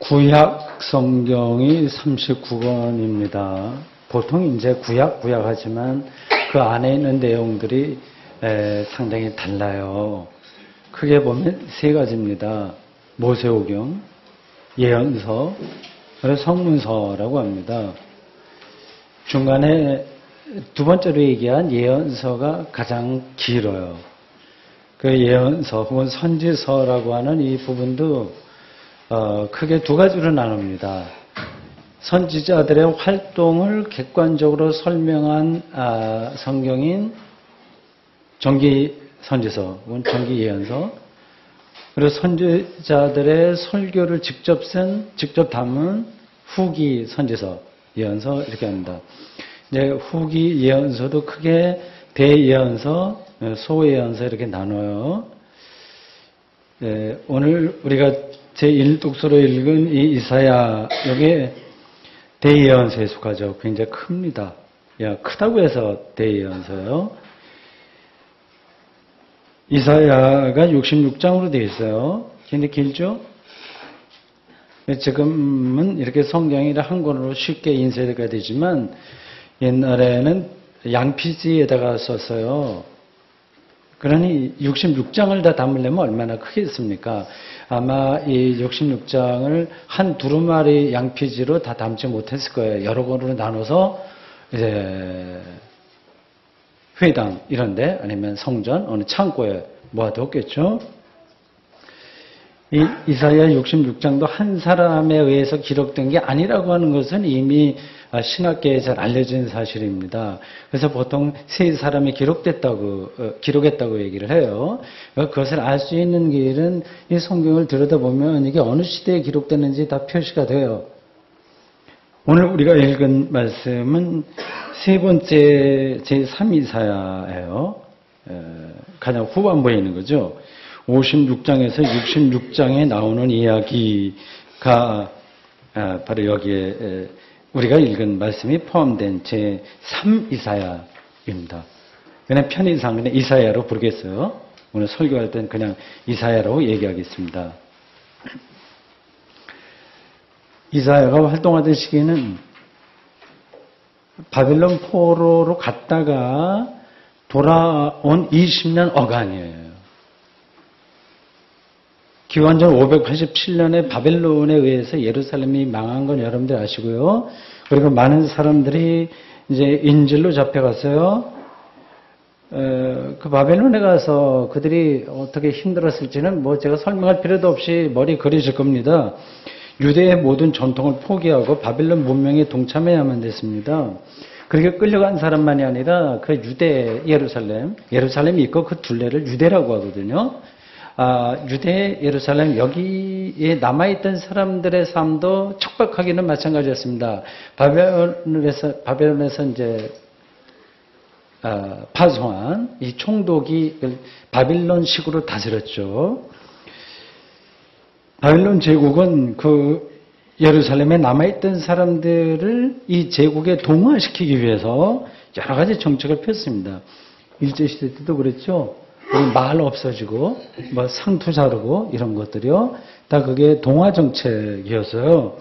구약 성경이 39권입니다. 보통 이제 구약 하지만 그 안에 있는 내용들이 상당히 달라요. 크게 보면 세 가지입니다. 모세오경, 예언서, 그리고 성문서라고 합니다. 중간에 두 번째로 얘기한 예언서가 가장 길어요. 그 예언서 혹은 선지서라고 하는 이 부분도 크게 두 가지로 나눕니다. 선지자들의 활동을 객관적으로 설명한 성경인 정기 선지서 혹은 정기 예언서, 그리고 선지자들의 설교를 직접 담은 후기 선지서, 예언서 이렇게 합니다. 이제 후기 예언서도 크게 대예언서, 소예언서 이렇게 나눠요. 오늘 우리가 제1독서로 읽은 이 이사야, 여기에 대예언서에 속하죠. 굉장히 큽니다. 크다고 해서 대예언서요. 이사야가 66장으로 되어 있어요. 굉장히 길죠? 지금은 이렇게 성경이 한 권으로 쉽게 인쇄가 되지만 옛날에는 양피지에다가 썼어요. 그러니 66장을 다 담으려면 얼마나 크겠습니까? 아마 이 66장을 한 두루마리 양피지로 다 담지 못했을 거예요. 여러 권으로 나눠서 이제 회당 이런데 아니면 성전 어느 창고에 모아뒀겠죠. 이 이사야 66장도 한 사람에 의해서 기록된 게 아니라고 하는 것은 이미 신학계에 잘 알려진 사실입니다. 그래서 보통 세 사람이 기록했다고 얘기를 해요. 그것을 알 수 있는 길은 이 성경을 들여다보면 이게 어느 시대에 기록됐는지 다 표시가 돼요. 오늘 우리가 읽은 말씀은 세 번째 제3이사야예요. 가장 후반부에 있는 거죠. 56장에서 66장에 나오는 이야기가 바로 여기에 우리가 읽은 말씀이 포함된 제3이사야입니다. 그냥 편의상 그냥 이사야로 부르겠어요. 오늘 설교할 때는 그냥 이사야라고 얘기하겠습니다. 이사야가 활동하던 시기는 바벨론 포로로 갔다가 돌아온 20년 어간이에요. 기원전 587년에 바벨론에 의해서 예루살렘이 망한 건 여러분들 아시고요. 그리고 많은 사람들이 이제 인질로 잡혀갔어요. 그 바벨론에 가서 그들이 어떻게 힘들었을지는 뭐 제가 설명할 필요도 없이 머리 그려질 겁니다. 유대의 모든 전통을 포기하고 바벨론 문명에 동참해야만 됐습니다. 그렇게 끌려간 사람만이 아니라 그 유대 예루살렘이 있고 그 둘레를 유대라고 하거든요. 유대 예루살렘 여기에 남아있던 사람들의 삶도 척박하기는 마찬가지였습니다. 바벨론에서 이제 파송한 이 총독이 바빌론식으로 다스렸죠. 바빌론 제국은 그 예루살렘에 남아있던 사람들을 이 제국에 동화시키기 위해서 여러 가지 정책을 폈습니다. 일제시대 때도 그랬죠. 마을 없어지고 뭐 상투 자르고 이런 것들이요. 다 그게 동화 정책이었어요.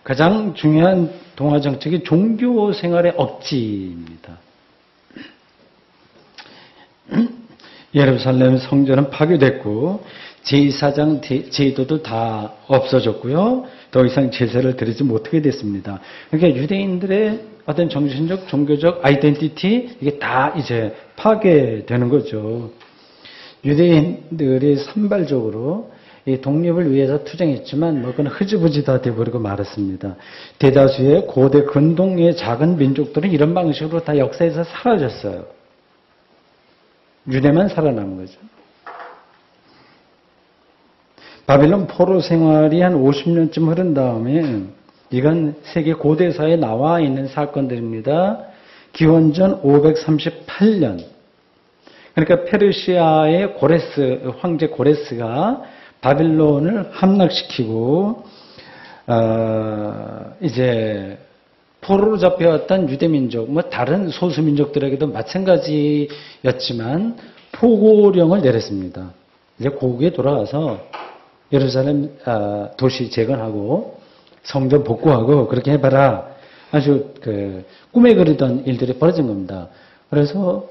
가장 중요한 동화 정책이 종교 생활의 억지입니다. 예루살렘 성전은 파괴됐고 제사장 제도도 다 없어졌고요. 더 이상 제사를 드리지 못하게 됐습니다. 그러니까 유대인들의 어떤 정신적, 종교적 아이덴티티 이게 다 이제 파괴되는 거죠. 유대인들이 산발적으로 이 독립을 위해서 투쟁했지만 뭐 그건 흐지부지 다 돼버리고 말았습니다. 대다수의 고대 근동의 작은 민족들은 이런 방식으로 다 역사에서 사라졌어요. 유대만 살아남은 거죠. 바빌론 포로 생활이 한 50년쯤 흐른 다음에 이건 세계 고대사에 나와 있는 사건들입니다. 기원전 538년. 그러니까 페르시아의 황제 고레스가 바빌론을 함락시키고 이제 포로로 잡혀왔던 유대민족, 뭐 다른 소수민족들에게도 마찬가지였지만 포고령을 내렸습니다. 이제 고국에 돌아가서 예루살렘 도시 재건하고 성전 복구하고 그렇게 해봐라. 아주 꿈에 그리던 일들이 벌어진 겁니다. 그래서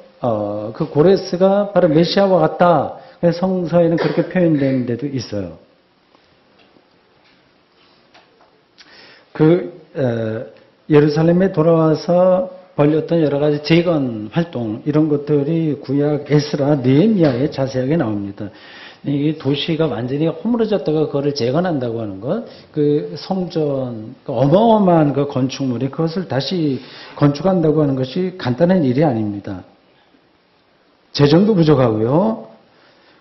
그 고레스가 바로 메시아와 같다. 성서에는 그렇게 표현되는 데도 있어요. 예루살렘에 돌아와서 벌였던 여러 가지 재건 활동 이런 것들이 구약 에스라 느헤미야에 자세하게 나옵니다. 이 도시가 완전히 허물어졌다가 그거를 재건한다고 하는 것, 그 성전, 그 어마어마한 그 건축물이 그것을 다시 건축한다고 하는 것이 간단한 일이 아닙니다. 재정도 부족하고요.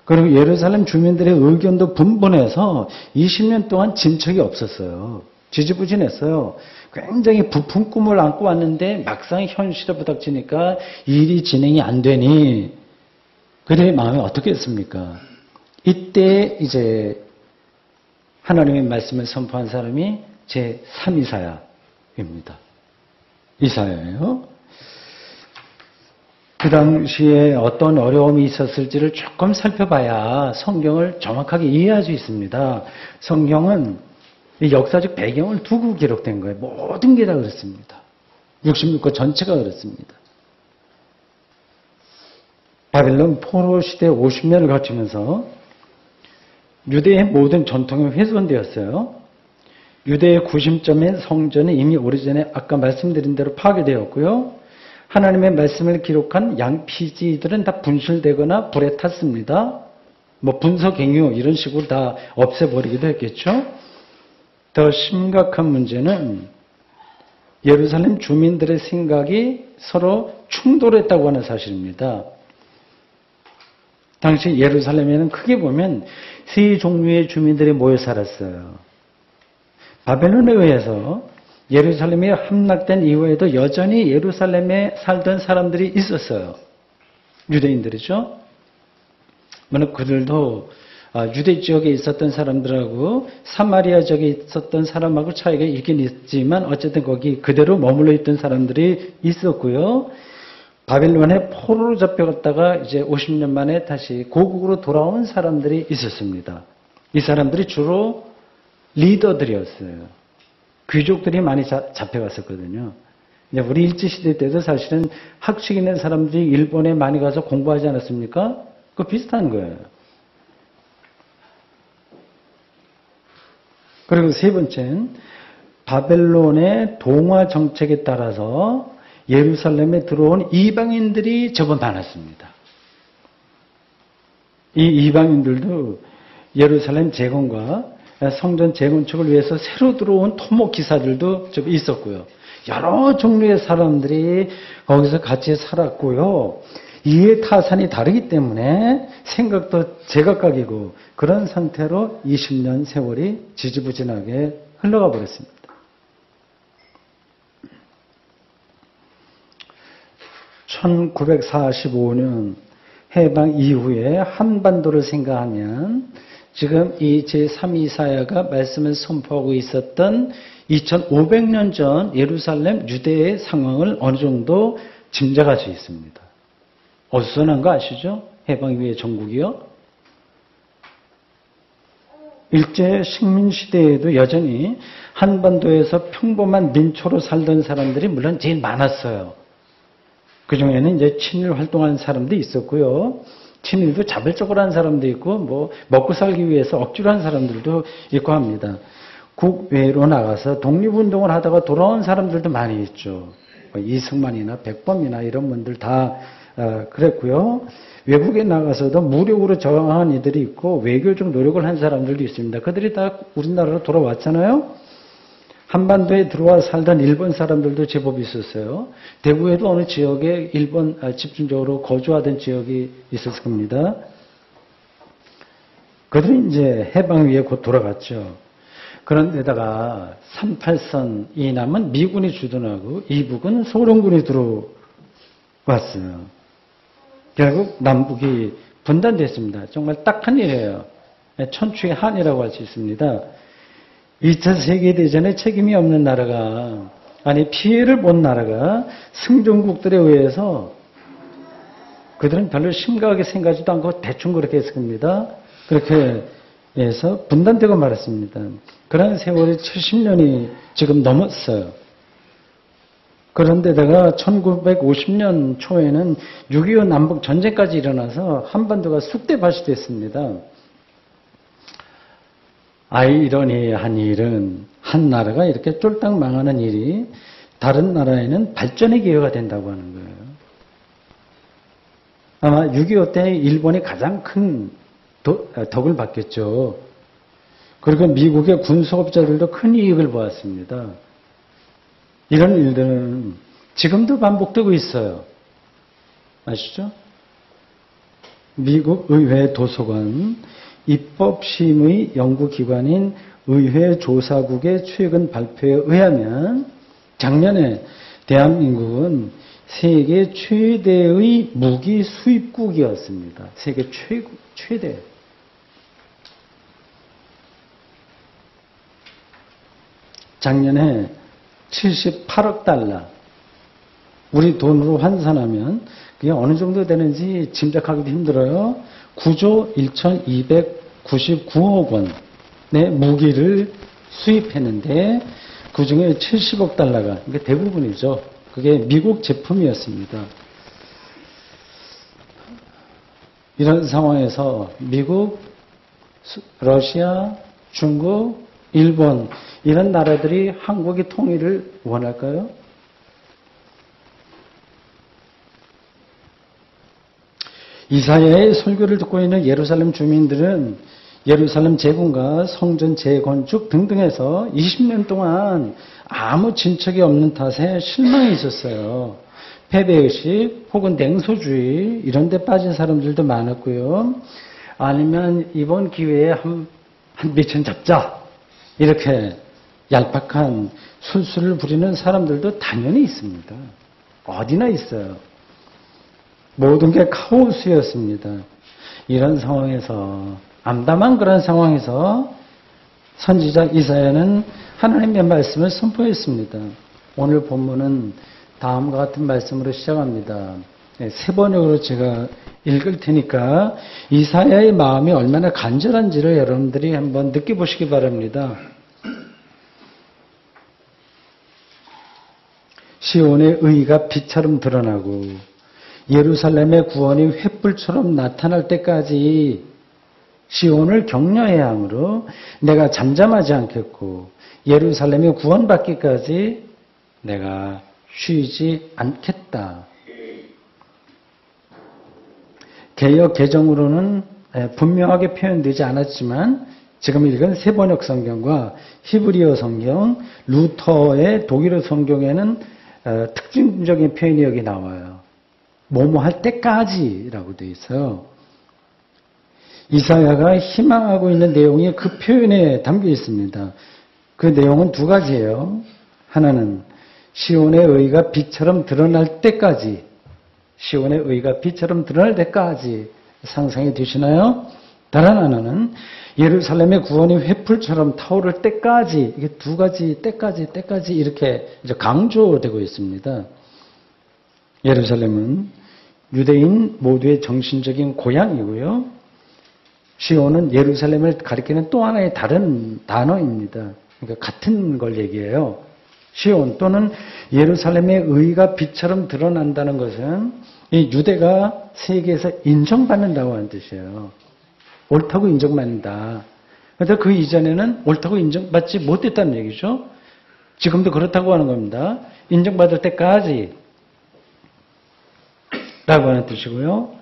그리고 예루살렘 주민들의 의견도 분분해서 20년 동안 진척이 없었어요. 지지부진했어요. 굉장히 부푼 꿈을 안고 왔는데 막상 현실에 부닥치니까 일이 진행이 안 되니 그들의 마음이 어떻겠습니까? 이때 이제 하나님의 말씀을 선포한 사람이 제 3이사야입니다. 이사야예요. 그 당시에 어떤 어려움이 있었을지를 조금 살펴봐야 성경을 정확하게 이해할 수 있습니다. 성경은 이 역사적 배경을 두고 기록된 거예요. 모든 게 다 그렇습니다. 66권 전체가 그렇습니다. 바벨론 포로 시대 50년을 거치면서 유대의 모든 전통이 훼손되었어요. 유대의 구심점인 성전은 이미 오래전에 아까 말씀드린 대로 파괴되었고요. 하나님의 말씀을 기록한 양피지들은 다 분실되거나 불에 탔습니다. 뭐 분서갱유 이런 식으로 다 없애버리기도 했겠죠. 더 심각한 문제는 예루살렘 주민들의 생각이 서로 충돌했다고 하는 사실입니다. 당시 예루살렘에는 크게 보면 세 종류의 주민들이 모여 살았어요. 바벨론에 의해서 예루살렘이 함락된 이후에도 여전히 예루살렘에 살던 사람들이 있었어요. 유대인들이죠. 물론 그들도 유대 지역에 있었던 사람들하고 사마리아 지역에 있었던 사람하고 차이가 있긴 있지만 어쨌든 거기 그대로 머물러 있던 사람들이 있었고요. 바벨론에 포로로 잡혀갔다가 이제 50년 만에 다시 고국으로 돌아온 사람들이 있었습니다. 이 사람들이 주로 리더들이었어요. 귀족들이 많이 잡혀갔었거든요. 우리 일제시대 때도 사실은 학식 있는 사람들이 일본에 많이 가서 공부하지 않았습니까? 그거 비슷한 거예요. 그리고 세 번째는 바벨론의 동화 정책에 따라서 예루살렘에 들어온 이방인들이 제법 많았습니다. 이 이방인들도 예루살렘 재건과 성전 재건축을 위해서 새로 들어온 토목 기사들도 좀 있었고요. 여러 종류의 사람들이 거기서 같이 살았고요. 이해 타산이 다르기 때문에 생각도 제각각이고 그런 상태로 20년 세월이 지지부진하게 흘러가 버렸습니다. (1945년) 해방 이후에 한반도를 생각하면 지금 이 제3이사야가 말씀을 선포하고 있었던 2500년 전 예루살렘 유대의 상황을 어느 정도 짐작할 수 있습니다. 어수선한 거 아시죠? 해방 이후의 전국이요. 일제 식민 시대에도 여전히 한반도에서 평범한 민초로 살던 사람들이 물론 제일 많았어요. 그 중에는 이제 친일 활동하는 사람도 있었고요. 친일도 자발적으로 한 사람도 있고, 뭐, 먹고 살기 위해서 억지로 한 사람들도 있고 합니다. 국외로 나가서 독립운동을 하다가 돌아온 사람들도 많이 있죠. 이승만이나 백범이나 이런 분들 다 그랬고요. 외국에 나가서도 무력으로 저항한 이들이 있고, 외교적 노력을 한 사람들도 있습니다. 그들이 다 우리나라로 돌아왔잖아요. 한반도에 들어와 살던 일본 사람들도 제법 있었어요. 대구에도 어느 지역에 일본 집중적으로 거주하던 지역이 있었을 겁니다. 그들이 이제 해방 후에 곧 돌아갔죠. 그런데다가 38선 이남은 미군이 주둔하고 이북은 소련군이 들어왔어요. 결국 남북이 분단됐습니다. 정말 딱한 일이에요. 천추의 한이라고 할 수 있습니다. 2차 세계대전에 책임이 없는 나라가, 아니 피해를 본 나라가 승전국들에 의해서 그들은 별로 심각하게 생각하지도 않고 대충 그렇게 했을 겁니다. 그렇게 분단되고 말았습니다. 그런 세월이 70년이 지금 넘었어요. 그런데다가 1950년 초에는 6.25 남북 전쟁까지 일어나서 한반도가 쑥대밭이 됐습니다. 아이러니한 일은 한 나라가 이렇게 쫄딱 망하는 일이 다른 나라에는 발전의 기회가 된다고 하는 거예요. 아마 6.25 때 일본이 가장 큰 덕을 받겠죠. 그리고 미국의 군수업자들도 큰 이익을 보았습니다. 이런 일들은 지금도 반복되고 있어요. 아시죠? 미국 의회 도서관 입법심의 연구기관인 의회조사국의 최근 발표에 의하면 작년에 대한민국은 세계 최대의 무기 수입국이었습니다. 세계 최대. 작년에 78억 달러. 우리 돈으로 환산하면 그게 어느 정도 되는지 짐작하기도 힘들어요. 9조 1299억 원의 무기를 수입했는데 그중에 70억 달러가 그게 대부분이죠. 그게 미국 제품이었습니다. 이런 상황에서 미국, 러시아, 중국, 일본 이런 나라들이 한국의 통일을 원할까요? 이사야의 설교를 듣고 있는 예루살렘 주민들은 예루살렘 재건과 성전 재건축 등등에서 20년 동안 아무 진척이 없는 탓에 실망이 있었어요. 패배의식 혹은 냉소주의 이런 데 빠진 사람들도 많았고요. 아니면 이번 기회에 한 미천 잡자 이렇게 얄팍한 술수를 부리는 사람들도 당연히 있습니다. 어디나 있어요. 모든 게 카오스였습니다. 이런 상황에서 암담한 그런 상황에서 선지자 이사야는 하나님의 말씀을 선포했습니다. 오늘 본문은 다음과 같은 말씀으로 시작합니다. 세 번역으로 제가 읽을 테니까 이사야의 마음이 얼마나 간절한지를 여러분들이 한번 느껴보시기 바랍니다. 시온의 의가 빛처럼 드러나고 예루살렘의 구원이 횃불처럼 나타날 때까지 시온을 격려해야 하므로 내가 잠잠하지 않겠고 예루살렘이 구원받기까지 내가 쉬지 않겠다. 개역 개정으로는 분명하게 표현되지 않았지만 지금 읽은 세번역 성경과 히브리어 성경, 루터의 독일어 성경에는 특징적인 표현이 여기 나와요. 뭐뭐 할 때까지라고 되어 있어요. 이사야가 희망하고 있는 내용이 그 표현에 담겨 있습니다. 그 내용은 두 가지예요. 하나는 시온의 의가 빛처럼 드러날 때까지, 시온의 의가 빛처럼 드러날 때까지 상상이 되시나요? 다른 하나는 예루살렘의 구원이 횃불처럼 타오를 때까지, 이게 두 가지 때까지 이렇게 이제 강조되고 있습니다. 예루살렘은 유대인 모두의 정신적인 고향이고요. 시온은 예루살렘을 가리키는 또 하나의 다른 단어입니다. 그러니까 같은 걸 얘기해요. 시온 또는 예루살렘의 의가 빛처럼 드러난다는 것은 이 유대가 세계에서 인정받는다고 하는 뜻이에요. 옳다고 인정받는다. 그런데 그 이전에는 옳다고 인정받지 못했다는 얘기죠. 지금도 그렇다고 하는 겁니다. 인정받을 때까지 라고 하는 뜻이고요.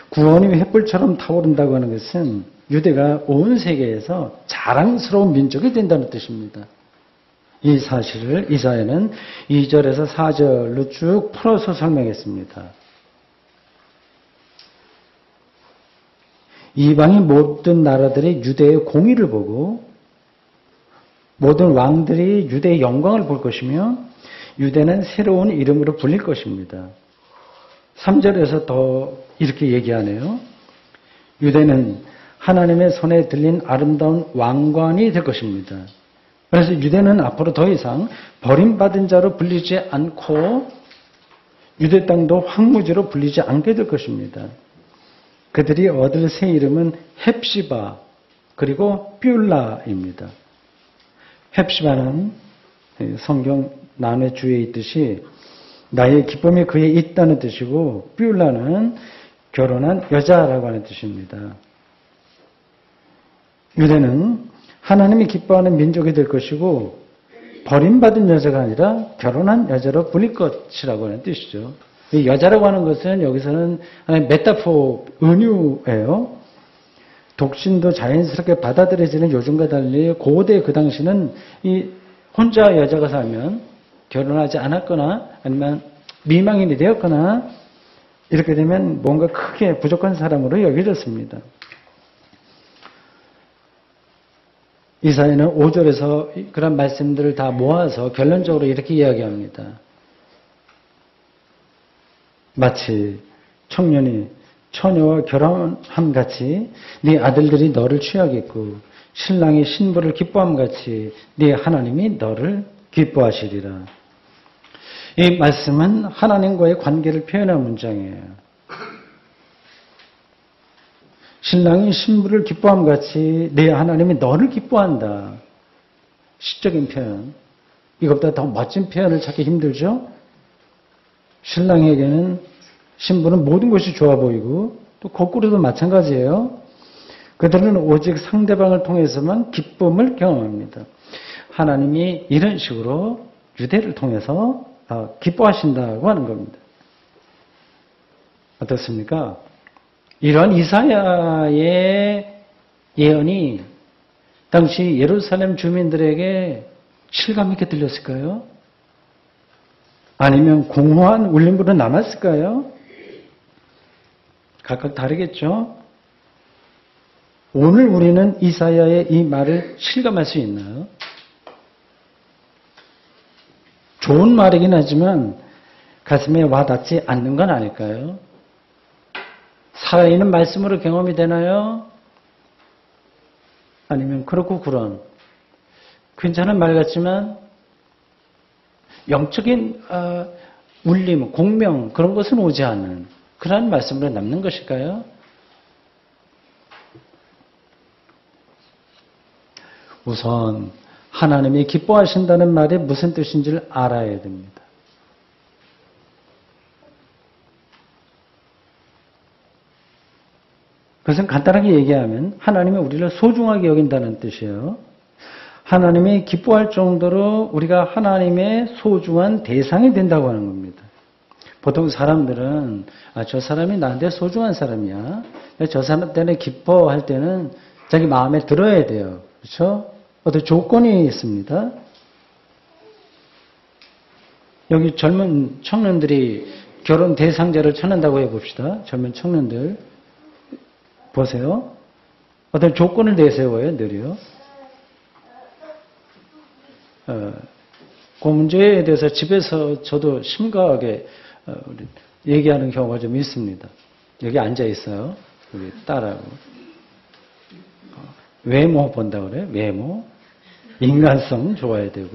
구원이 횃불처럼 타오른다고 하는 것은 유대가 온 세계에서 자랑스러운 민족이 된다는 뜻입니다. 이 사실을 이사야는 2절에서 4절로 쭉 풀어서 설명했습니다. 이방의 모든 나라들이 유대의 공의를 보고 모든 왕들이 유대의 영광을 볼 것이며 유대는 새로운 이름으로 불릴 것입니다. 3절에서 더 이렇게 얘기하네요. 유대는 하나님의 손에 들린 아름다운 왕관이 될 것입니다. 그래서 유대는 앞으로 더 이상 버림받은 자로 불리지 않고 유대 땅도 황무지로 불리지 않게 될 것입니다. 그들이 얻을 새 이름은 헵시바, 그리고 뷸라입니다. 헵시바는 성경 남의 주에 있듯이 나의 기쁨이 그에 있다는 뜻이고 뷸라는 결혼한 여자라고 하는 뜻입니다. 유대는 하나님이 기뻐하는 민족이 될 것이고 버림받은 여자가 아니라 결혼한 여자로 불릴 것이라고 하는 뜻이죠. 이 여자라고 하는 것은 여기서는 하나의 메타포, 은유예요. 독신도 자연스럽게 받아들여지는 요즘과 달리 고대 그 당시는 이 혼자 여자가 살면 결혼하지 않았거나 아니면 미망인이 되었거나 이렇게 되면 뭔가 크게 부족한 사람으로 여겨졌습니다. 이사야는 5절에서 그런 말씀들을 다 모아서 결론적으로 이렇게 이야기합니다. 마치 청년이 처녀와 결혼함 같이 네 아들들이 너를 취하겠고 신랑이 신부를 기뻐함 같이 네 하나님이 너를 기뻐하시리라. 이 말씀은 하나님과의 관계를 표현한 문장이에요. 신랑이 신부를 기뻐함 같이 네 하나님이 너를 기뻐한다. 시적인 표현. 이것보다 더 멋진 표현을 찾기 힘들죠? 신랑에게는 신부는 모든 것이 좋아 보이고 또 거꾸로도 마찬가지예요. 그들은 오직 상대방을 통해서만 기쁨을 경험합니다. 하나님이 이런 식으로 유대를 통해서 기뻐하신다고 하는 겁니다. 어떻습니까? 이러한 이사야의 예언이 당시 예루살렘 주민들에게 실감 있게 들렸을까요? 아니면 공허한 울림으로 남았을까요? 각각 다르겠죠? 오늘 우리는 이사야의 이 말을 실감할 수 있나요? 좋은 말이긴 하지만 가슴에 와닿지 않는 건 아닐까요? 살아있는 말씀으로 경험이 되나요? 아니면 그렇고 그런 괜찮은 말 같지만 영적인 울림, 공명 그런 것은 오지 않는 그러한 말씀으로 남는 것일까요? 우선 하나님이 기뻐하신다는 말이 무슨 뜻인지를 알아야 됩니다. 그것은 간단하게 얘기하면 하나님이 우리를 소중하게 여긴다는 뜻이에요. 하나님이 기뻐할 정도로 우리가 하나님의 소중한 대상이 된다고 하는 겁니다. 보통 사람들은 저 사람이 나한테 소중한 사람이야. 저 사람 때문에 기뻐할 때는 자기 마음에 들어야 돼요. 그렇죠? 어떤 조건이 있습니다. 여기 젊은 청년들이 결혼 대상자를 찾는다고 해봅시다. 젊은 청년들 보세요. 어떤 조건을 내세워요, 늘이요. 그 문제에 대해서 집에서 저도 심각하게 얘기하는 경우가 좀 있습니다. 여기 앉아 있어요. 우리 딸하고. 외모 본다고 그래요. 외모. 인간성 좋아야 되고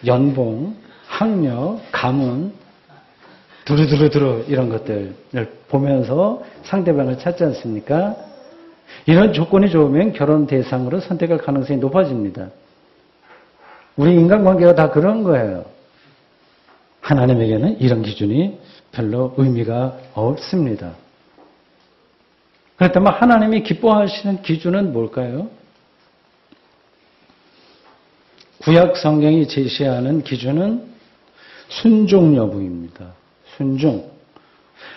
연봉, 학력, 가문, 두루두루 이런 것들을 보면서 상대방을 찾지 않습니까? 이런 조건이 좋으면 결혼 대상으로 선택할 가능성이 높아집니다. 우리 인간관계가 다 그런 거예요. 하나님에게는 이런 기준이 별로 의미가 없습니다. 그렇다면 하나님이 기뻐하시는 기준은 뭘까요? 구약 성경이 제시하는 기준은 순종 여부입니다. 순종.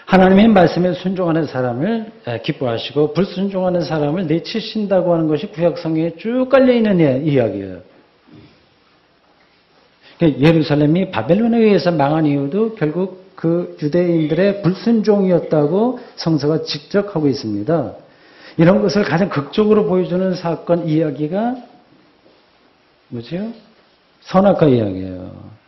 하나님의 말씀에 순종하는 사람을 기뻐하시고 불순종하는 사람을 내치신다고 하는 것이 구약 성경에 쭉 깔려있는 이야기예요. 예루살렘이 바벨론에 의해서 망한 이유도 결국 그 유대인들의 불순종이었다고 성서가 직접하고 있습니다. 이런 것을 가장 극적으로 보여주는 사건 이야기가 뭐죠? 선악과 이야기예요.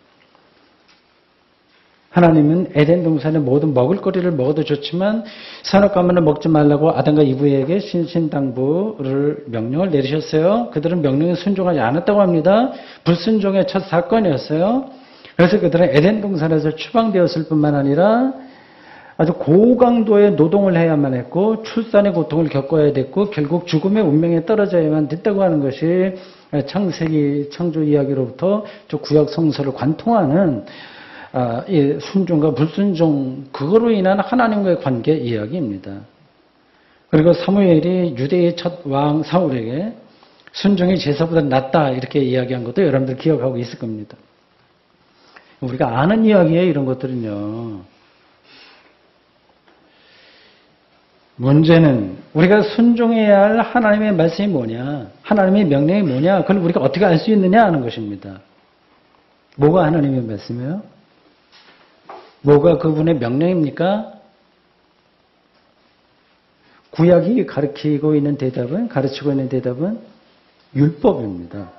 하나님은 에덴 동산의 모든 먹을거리를 먹어도 좋지만 선악과만을 먹지 말라고 아담과 이브에게 신신당부를 명령을 내리셨어요. 그들은 명령에 순종하지 않았다고 합니다. 불순종의 첫 사건이었어요. 그래서 그들은 에덴 동산에서 추방되었을 뿐만 아니라 아주 고강도의 노동을 해야만 했고 출산의 고통을 겪어야 됐고 결국 죽음의 운명에 떨어져야만 됐다고 하는 것이 창세기 창조 이야기로부터 저 구약 성서를 관통하는 이 순종과 불순종 그거로 인한 하나님과의 관계 이야기입니다. 그리고 사무엘이 유대의 첫 왕 사울에게 순종이 제사보다 낫다 이렇게 이야기한 것도 여러분들 기억하고 있을 겁니다. 우리가 아는 이야기예요. 이런 것들은요. 문제는 우리가 순종해야 할 하나님의 말씀이 뭐냐, 하나님의 명령이 뭐냐, 그걸 우리가 어떻게 알 수 있느냐 하는 것입니다. 뭐가 하나님의 말씀이에요? 뭐가 그분의 명령입니까? 구약이 가르치고 있는 대답은 율법입니다.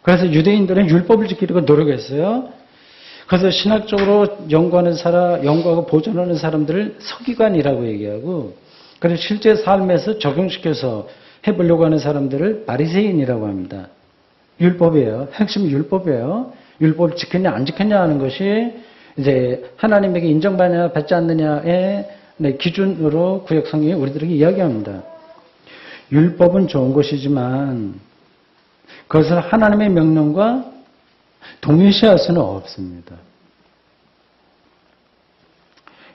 그래서 유대인들은 율법을 지키려고 노력했어요. 그래서 신학적으로 연구하고 보존하는 사람들을 서기관이라고 얘기하고, 그래서 실제 삶에서 적용시켜서 해보려고 하는 사람들을 바리새인이라고 합니다. 율법이에요. 핵심이 율법이에요. 율법을 지켰냐 안 지켰냐 하는 것이 이제 하나님에게 인정받느냐 받지 않느냐의 기준으로 구약 성경이 우리들에게 이야기합니다. 율법은 좋은 것이지만 그것을 하나님의 명령과 동일시할 수는 없습니다.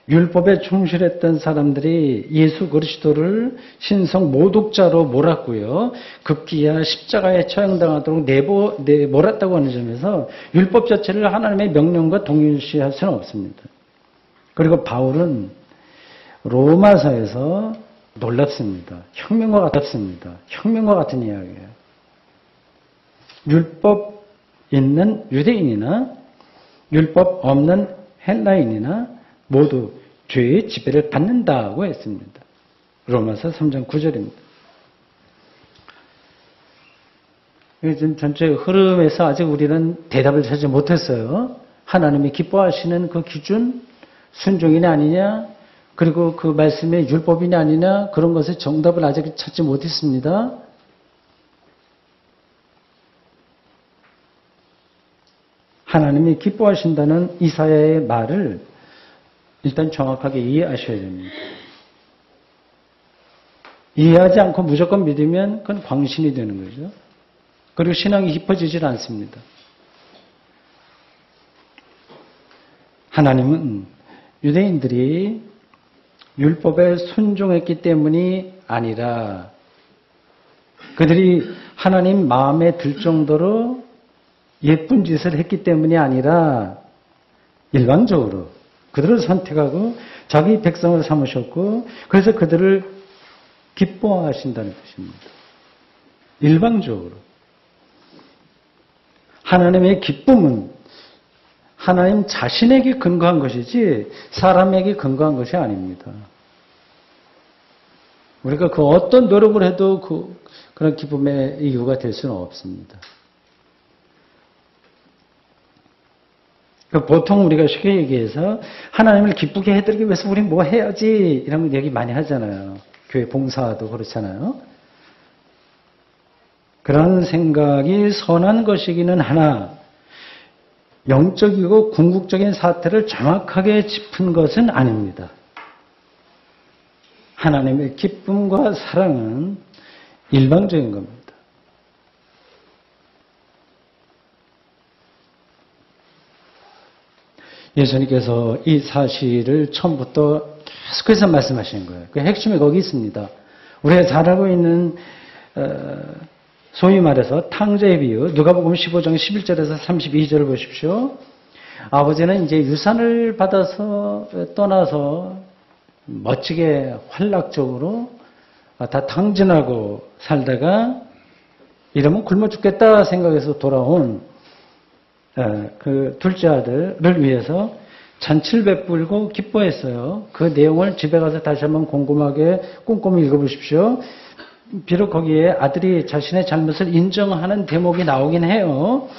율법에 충실했던 사람들이 예수 그리스도를 신성 모독자로 몰았고요. 급기야 십자가에 처형당하도록 몰았다고 하는 점에서 율법 자체를 하나님의 명령과 동일시할 수는 없습니다. 그리고 바울은 로마서에서 놀랍습니다. 혁명과 같습니다. 혁명과 같은 이야기예요. 율법 있는 유대인이나 율법 없는 헬라인이나 모두 죄의 지배를 받는다고 했습니다. 로마서 3장 9절입니다. 지금 전체 흐름에서 아직 우리는 대답을 찾지 못했어요. 하나님이 기뻐하시는 그 기준, 순종이냐 아니냐, 그리고 그 말씀의 율법이냐 아니냐, 그런 것의 정답을 아직 찾지 못했습니다. 하나님이 기뻐하신다는 이사야의 말을 일단 정확하게 이해하셔야 됩니다. 이해하지 않고 무조건 믿으면 그건 광신이 되는 거죠. 그리고 신앙이 깊어지질 않습니다. 하나님은 유대인들이 율법에 순종했기 때문이 아니라 그들이 하나님 마음에 들 정도로 예쁜 짓을 했기 때문이 아니라 일방적으로 그들을 선택하고 자기 백성을 삼으셨고 그래서 그들을 기뻐하신다는 것입니다. 일방적으로. 하나님의 기쁨은 하나님 자신에게 근거한 것이지 사람에게 근거한 것이 아닙니다. 우리가 그 어떤 노력을 해도 그런 기쁨의 이유가 될 수는 없습니다. 보통 우리가 쉽게 얘기해서 하나님을 기쁘게 해드리기 위해서 우리 뭐 해야지 이런 얘기 많이 하잖아요. 교회 봉사도 그렇잖아요. 그런 생각이 선한 것이기는 하나 영적이고 궁극적인 사태를 정확하게 짚은 것은 아닙니다. 하나님의 기쁨과 사랑은 일방적인 겁니다. 예수님께서 이 사실을 처음부터 계속해서 말씀하시는 거예요. 그 핵심이 거기 있습니다. 우리가 잘 알고 있는 소위 말해서 탕자의 비유, 누가복음 15장 11절에서 32절을 보십시오. 아버지는 이제 유산을 받아서 떠나서 멋지게 활락적으로 다 탕진하고 살다가 이러면 굶어 죽겠다 생각해서 돌아온 그 둘째 아들을 위해서 잔치를 베풀고 기뻐했어요. 그 내용을 집에 가서 다시 한번 꼼꼼하게 읽어보십시오. 비록 거기에 아들이 자신의 잘못을 인정하는 대목이 나오긴 해요.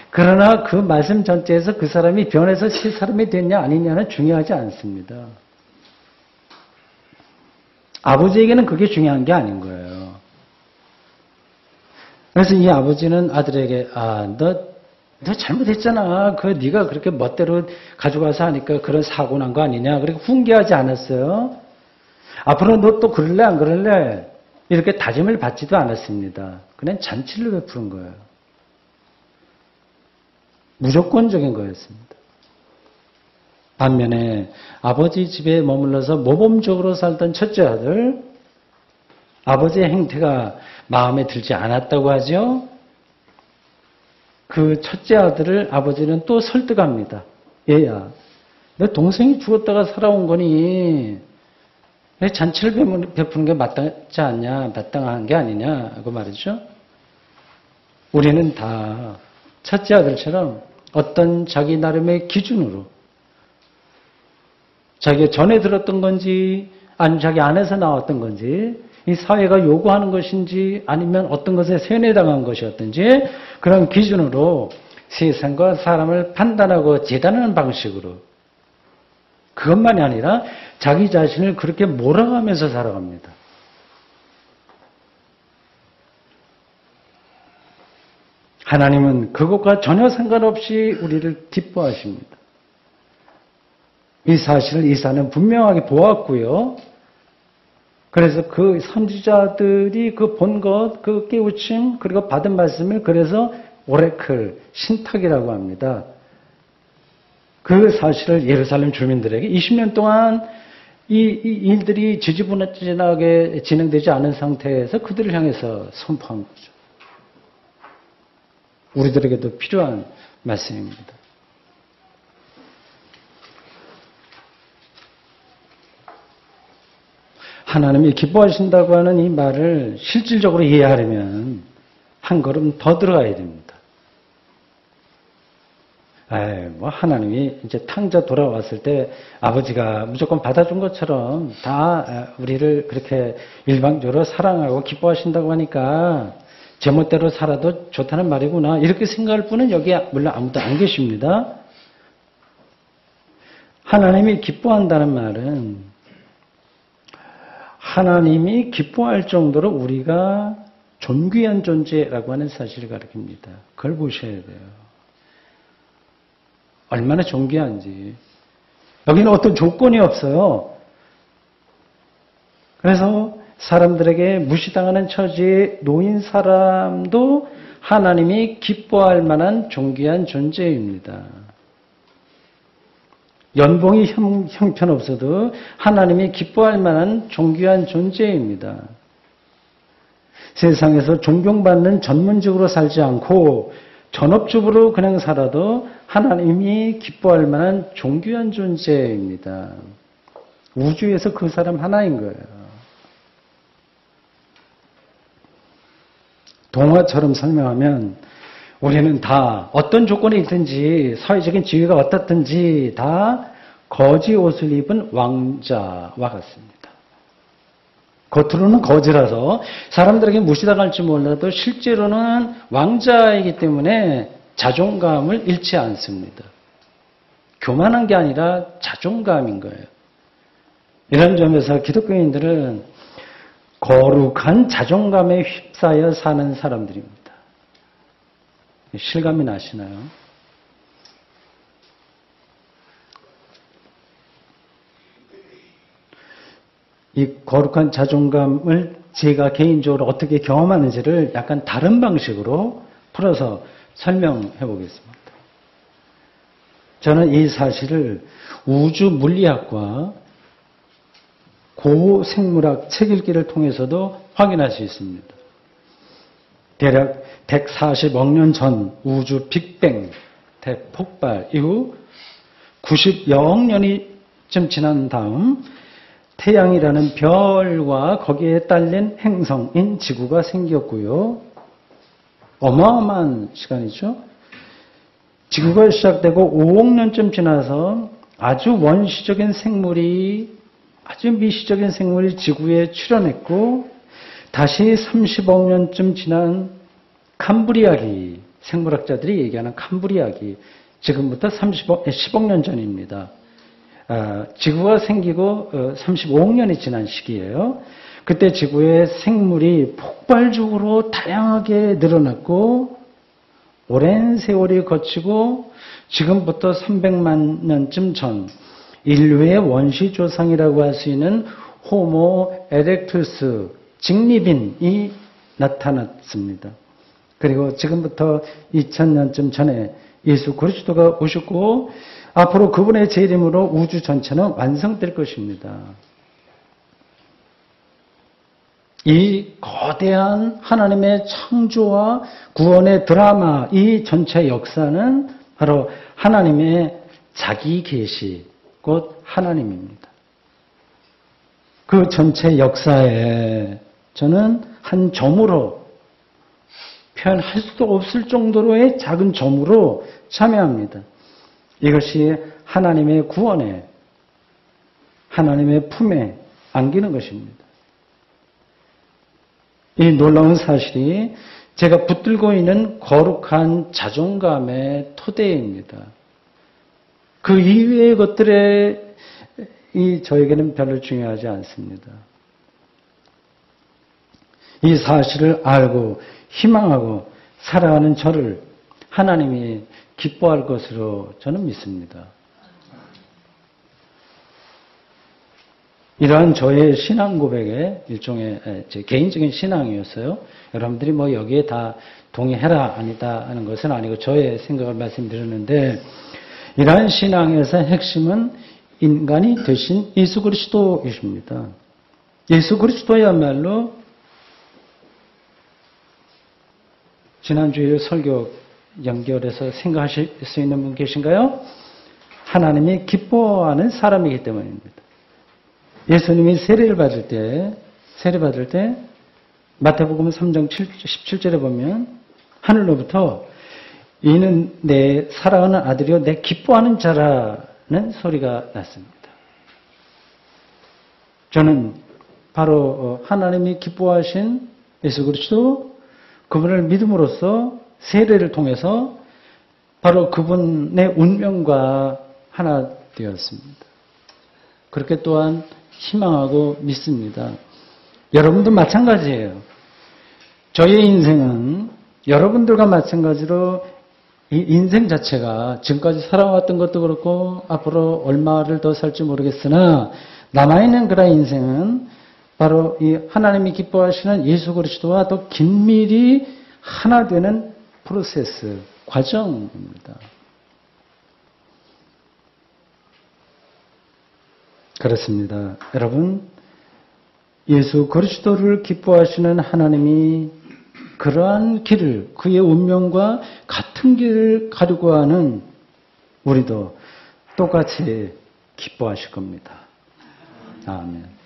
그러나 그 말씀 전체에서 그 사람이 변해서 새 사람이 됐냐 아니냐는 중요하지 않습니다. 아버지에게는 그게 중요한 게 아닌 거예요. 그래서 이 아버지는 아들에게 너 너 잘못했잖아. 네가 그렇게 멋대로 가져가서 하니까 그런 사고 난 거 아니냐. 그렇게 훈계하지 않았어요. 앞으로 너 또 그럴래 안 그럴래? 이렇게 다짐을 받지도 않았습니다. 그냥 잔치를 베푸는 거예요. 무조건적인 거였습니다. 반면에 아버지 집에 머물러서 모범적으로 살던 첫째 아들, 아버지의 행태가 마음에 들지 않았다고 하죠. 그 첫째 아들을 아버지는 또 설득합니다. 얘야, 내 동생이 죽었다가 살아온 거니 내 잔치를 베푸는 게 마땅하지 않냐, 마땅한 게 아니냐 하고 말이죠. 우리는 다 첫째 아들처럼 어떤 자기 나름의 기준으로 자기가 전에 들었던 건지 아니면 자기 안에서 나왔던 건지 이 사회가 요구하는 것인지 아니면 어떤 것에 세뇌당한 것이었든지 그런 기준으로 세상과 사람을 판단하고 재단하는 방식으로 그것만이 아니라 자기 자신을 그렇게 몰아가면서 살아갑니다. 하나님은 그것과 전혀 상관없이 우리를 기뻐하십니다. 이 사실을 이사는 분명하게 보았고요. 그래서 그 선지자들이 그 본 것, 그 깨우침, 그리고 받은 말씀을 그래서 오래클, 신탁이라고 합니다. 그 사실을 예루살렘 주민들에게 20년 동안 이 일들이 지지부진하게 진행되지 않은 상태에서 그들을 향해서 선포한 거죠. 우리들에게도 필요한 말씀입니다. 하나님이 기뻐하신다고 하는 이 말을 실질적으로 이해하려면 한 걸음 더 들어가야 됩니다. 하나님이 이제 탕자 돌아왔을 때 아버지가 무조건 받아준 것처럼 다 우리를 그렇게 일방적으로 사랑하고 기뻐하신다고 하니까 제멋대로 살아도 좋다는 말이구나. 이렇게 생각할 분은 여기에 물론 아무도 안 계십니다. 하나님이 기뻐한다는 말은 하나님이 기뻐할 정도로 우리가 존귀한 존재라고 하는 사실을 가리킵니다. 그걸 보셔야 돼요. 얼마나 존귀한지. 여기는 어떤 조건이 없어요. 그래서 사람들에게 무시당하는 처지에 놓인 사람도 하나님이 기뻐할 만한 존귀한 존재입니다. 연봉이 형편없어도 하나님이 기뻐할 만한 존귀한 존재입니다. 세상에서 존경받는 전문직으로 살지 않고 전업주부로 그냥 살아도 하나님이 기뻐할 만한 존귀한 존재입니다. 우주에서 그 사람 하나인 거예요. 동화처럼 설명하면 우리는 다 어떤 조건에 있든지 사회적인 지위가 어떻든지 다 거지 옷을 입은 왕자와 같습니다. 겉으로는 거지라서 사람들에게 무시당할지 몰라도 실제로는 왕자이기 때문에 자존감을 잃지 않습니다. 교만한 게 아니라 자존감인 거예요. 이런 점에서 기독교인들은 거룩한 자존감에 휩싸여 사는 사람들입니다. 실감이 나시나요? 이 거룩한 자존감을 제가 개인적으로 어떻게 경험하는지를 약간 다른 방식으로 풀어서 설명해 보겠습니다. 저는 이 사실을 우주 물리학과 고생물학 책 읽기를 통해서도 확인할 수 있습니다. 대략 140억 년 전 우주 빅뱅 대폭발 이후 90여억 년이쯤 지난 다음 태양이라는 별과 거기에 딸린 행성인 지구가 생겼고요. 어마어마한 시간이죠. 지구가 시작되고 5억 년쯤 지나서 아주 원시적인 생물이 아주 미시적인 생물이 지구에 출현했고 다시 30억 년쯤 지난 캄브리아기, 생물학자들이 얘기하는 캄브리아기, 지금부터 10억 년 전입니다. 지구가 생기고 35억 년이 지난 시기예요. 그때 지구의 생물이 폭발적으로 다양하게 늘어났고 오랜 세월이 거치고 지금부터 300만 년쯤 전 인류의 원시 조상이라고 할 수 있는 호모 에렉투스 직립인이 나타났습니다. 그리고 지금부터 2000년쯤 전에 예수 그리스도가 오셨고 앞으로 그분의 재림으로 우주 전체는 완성될 것입니다. 이 거대한 하나님의 창조와 구원의 드라마, 이 전체 역사는 바로 하나님의 자기 계시, 곧 하나님입니다. 그 전체 역사에 저는 한 점으로 표현할 수도 없을 정도로의 작은 점으로 참여합니다. 이것이 하나님의 구원에, 하나님의 품에 안기는 것입니다. 이 놀라운 사실이 제가 붙들고 있는 거룩한 자존감의 토대입니다. 그 이외의 것들에 저에게는 별로 중요하지 않습니다. 이 사실을 알고 희망하고 살아가는 저를 하나님이 기뻐할 것으로 저는 믿습니다. 이러한 저의 신앙 고백의 일종의 제 개인적인 신앙이었어요. 여러분들이 뭐 여기에 다 동의해라 아니다 하는 것은 아니고 저의 생각을 말씀드렸는데 이러한 신앙에서 핵심은 인간이 되신 예수 그리스도이십니다. 예수 그리스도야말로 지난주에 설교 연결해서 생각하실 수 있는 분 계신가요? 하나님이 기뻐하는 사람이기 때문입니다. 예수님이 세례를 받을 때 마태복음 3장 17절에 보면 하늘로부터 이는 내 사랑하는 아들이요 내 기뻐하는 자라는 소리가 났습니다. 저는 바로 하나님이 기뻐하신 예수 그리스도 그분을 믿음으로써 세례를 통해서 바로 그분의 운명과 하나 되었습니다. 그렇게 또한 희망하고 믿습니다. 여러분도 마찬가지예요. 저의 인생은 여러분들과 마찬가지로 이 인생 자체가 지금까지 살아왔던 것도 그렇고 앞으로 얼마를 더 살지 모르겠으나 남아있는 그런 인생은 바로 이 하나님이 기뻐하시는 예수 그리스도와 더 긴밀히 하나 되는 프로세스, 과정입니다. 그렇습니다. 여러분, 예수 그리스도를 기뻐하시는 하나님이 그러한 길을, 그의 운명과 같은 길을 가려고 하는 우리도 똑같이 기뻐하실 겁니다. 아멘.